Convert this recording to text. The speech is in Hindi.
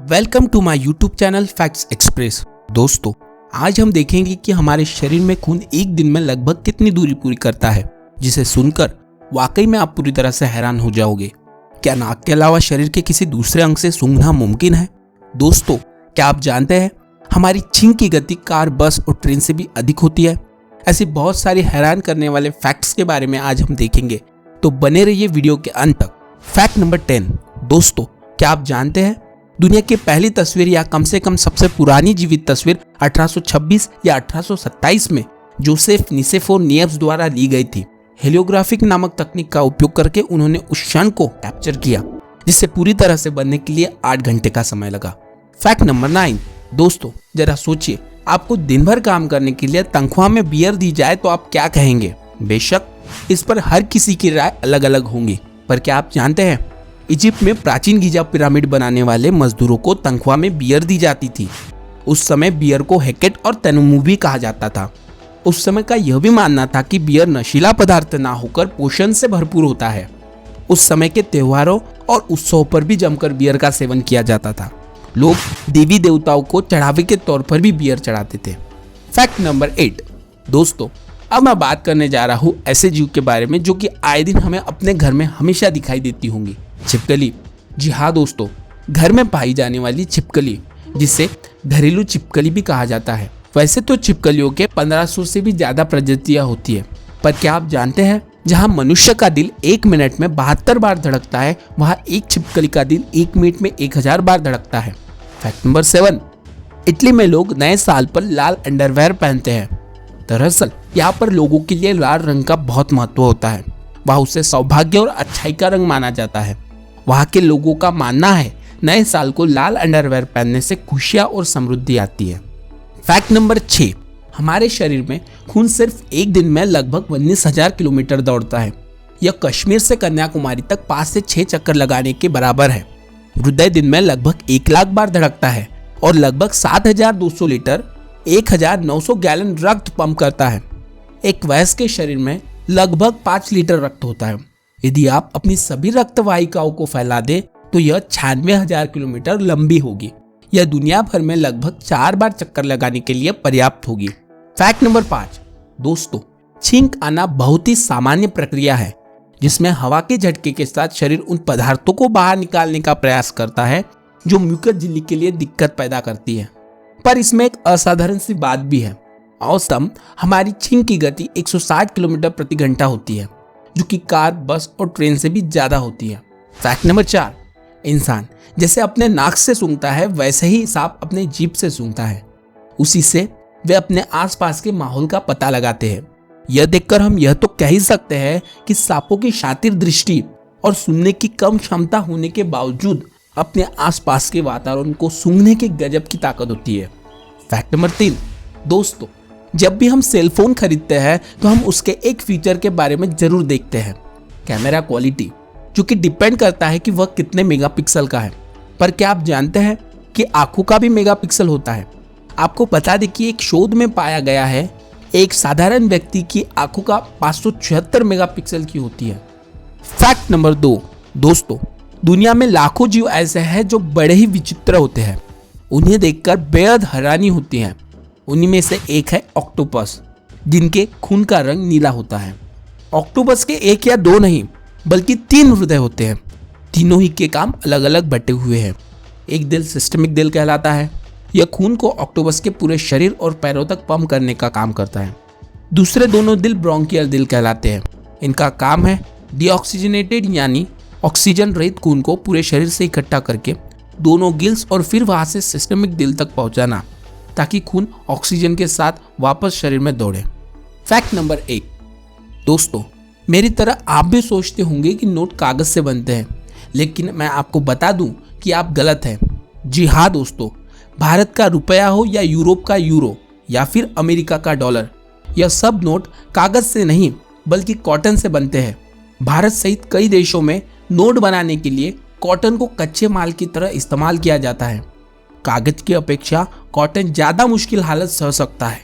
Welcome to my YouTube channel facts express. दोस्तों, आज हम देखेंगे कि हमारे शरीर में खून एक दिन में लगभग कितनी दूरी पूरी करता है, जिसे सुनकर वाकई में आप पूरी तरह से हैरान हो जाओगे। क्या नाक के अलावा शरीर के किसी दूसरे अंग से सूंघना मुमकिन है? दोस्तों, क्या आप जानते हैं हमारी छींक की गति कार, बस और ट्रेन से भी अधिक होती है। ऐसी बहुत सारी हैरान करने वाले फैक्ट्स के बारे में आज हम देखेंगे, तो बने रहिए वीडियो के अंत तक। Fact number 10। दोस्तों, क्या आप जानते हैं दुनिया की पहली तस्वीर या कम से कम सबसे पुरानी जीवित तस्वीर 1826 या 1827 में जोसेफ निसेफोर निएव्स द्वारा ली गई थी। हेलियोग्राफिक नामक तकनीक का उपयोग करके उन्होंने उस क्षण को कैप्चर किया, जिससे पूरी तरह से बनने के लिए 8 घंटे का समय लगा। Fact number 9। दोस्तों, जरा सोचिए, आपको दिन भर काम करने के लिए तनख्वाह में बियर दी जाए तो आप क्या कहेंगे? बेशक इस पर हर किसी की राय अलग अलग होंगी, पर क्या आप जानते हैं इजिप्ट में प्राचीन गीजा पिरामिड बनाने वाले मजदूरों को तनख्वाह में बियर दी जाती थी। उस समय बियर को हेकेट और तेनुमू भी कहा जाता था। उस समय का यह भी मानना था कि बियर नशीला पदार्थ ना होकर पोषण से भरपूर होता है। उस समय के त्योहारों और उत्सव पर भी जमकर बियर का सेवन किया जाता था। लोग देवी देवताओं को चढ़ावे के तौर पर भी बियर चढ़ाते थे। Fact number 8। दोस्तों, अब मैं बात करने जा रहा हूँ ऐसे जीव के बारे में जो कि आए दिन हमें अपने घर में हमेशा दिखाई देती होंगी, छिपकली। जी हाँ दोस्तों, घर में पाई जाने वाली छिपकली, जिसे घरेलू छिपकली भी कहा जाता है। वैसे तो छिपकलियों के 1500 से भी ज्यादा प्रजातियां होती है, पर क्या आप जानते हैं जहां मनुष्य का दिल 1 मिनट में 72 बार धड़कता है, वहां एक छिपकली का दिल 1 मिनट में 1000 बार धड़कता है। Fact number 7। इटली में लोग नए साल पर लाल अंडरवेयर पहनते हैं। दरअसल यहाँ पर लोगों के लिए लाल रंग का बहुत महत्व होता है। वह उसे सौभाग्य और अच्छाई का रंग माना जाता है। वहाँ के लोगों का मानना है नए साल को लाल अंडरवेयर पहनने से खुशियाँ और समृद्धि आती है। Fact number 6। हमारे शरीर में खून सिर्फ एक दिन में लगभग 19,000 किलोमीटर दौड़ता है। यह कश्मीर से कन्याकुमारी तक 5 से 6 चक्कर लगाने के बराबर है। हृदय दिन में लगभग 1 लाख बार धड़कता है और लगभग 7,200 लीटर 1,900 गैलन रक्त पंप करता है। एक वयस्क के शरीर में लगभग 5 लीटर रक्त होता है। यदि आप अपनी सभी रक्त वाहिकाओं को फैला दें तो यह 96,000 किलोमीटर लंबी होगी। यह दुनिया भर में लगभग 4 बार चक्कर लगाने के लिए पर्याप्त होगी। Fact number 5। दोस्तों, छींक आना बहुत ही सामान्य प्रक्रिया है, जिसमें हवा के झटके के साथ शरीर उन पदार्थों को बाहर निकालने का प्रयास करता है जो म्यूकस झिल्ली के लिए दिक्कत पैदा करती है। पर इसमें एक असाधारण सी बात भी है। औसतन हमारी छींक की गति 160 किलोमीटर प्रति घंटा होती है, जो कि कार, बस और ट्रेन से भी ज्यादा होती है। Fact number 4। इंसान जैसे अपने नाक से सूंघता है, वैसे ही सांप अपने जीभ से सूंघता है। उसी से वे अपने आसपास के माहौल का पता लगाते हैं। यह देखकर हम यह तो कह ही सकते हैं कि सांपों की शातिर दृष्टि और सुनने की कम क्षमता होने के बावजूद अपने आसपास के वातावरण को सूंघने की गजब की ताकत होती है। Fact number 3। दोस्तों, जब भी हम सेल फोन खरीदते हैं तो हम उसके एक फीचर के बारे में जरूर देखते हैं, कैमरा क्वालिटी, जो कि डिपेंड करता है कि वह कितने मेगापिक्सल का है। पर क्या आप जानते हैं कि आंखों का भी मेगापिक्सल होता है? आपको बता दें कि एक शोध में पाया गया है एक साधारण व्यक्ति की आंखों का 576 मेगापिक्सल की होती है। Fact number 2। दोस्तों, दुनिया में लाखों जीव ऐसे हैं जो बड़े ही विचित्र होते हैं। उन्हें देखकर बेहद हैरानी होती है। उन्हीं में से एक है ऑक्टोपस, जिनके खून का रंग नीला होता है। ऑक्टोपस के 1 या 2 नहीं बल्कि 3 हृदय होते हैं। तीनों ही के काम अलग अलग बटे हुए हैं। एक दिल सिस्टमिक दिल कहलाता है। यह खून को ऑक्टोपस के पूरे शरीर और पैरों तक पंप करने का काम करता है। दूसरे दोनों दिल ब्रोंकियल दिल कहलाते हैं। इनका काम है डीऑक्सीजनेटेड यानी ऑक्सीजन रहित खून को पूरे शरीर से इकट्ठा करके दोनों गिल्स और फिर वहां से सिस्टमिक दिल तक पहुंचाना, ताकि खून ऑक्सीजन के साथ वापस शरीर में दौड़े। Fact number 1। दोस्तों, मेरी तरह आप भी सोचते होंगे कि नोट कागज से बनते हैं, लेकिन मैं आपको बता दूं कि आप गलत हैं। जी हाँ दोस्तों, भारत का रुपया हो या यूरोप का यूरो या फिर अमेरिका का डॉलर, यह सब नोट कागज से नहीं बल्कि कॉटन से बनते हैं। भारत सहित कई देशों में नोट बनाने के लिए कॉटन को कच्चे माल की तरह इस्तेमाल किया जाता है। कागज की अपेक्षा कॉटन ज्यादा मुश्किल हालत सह सकता है।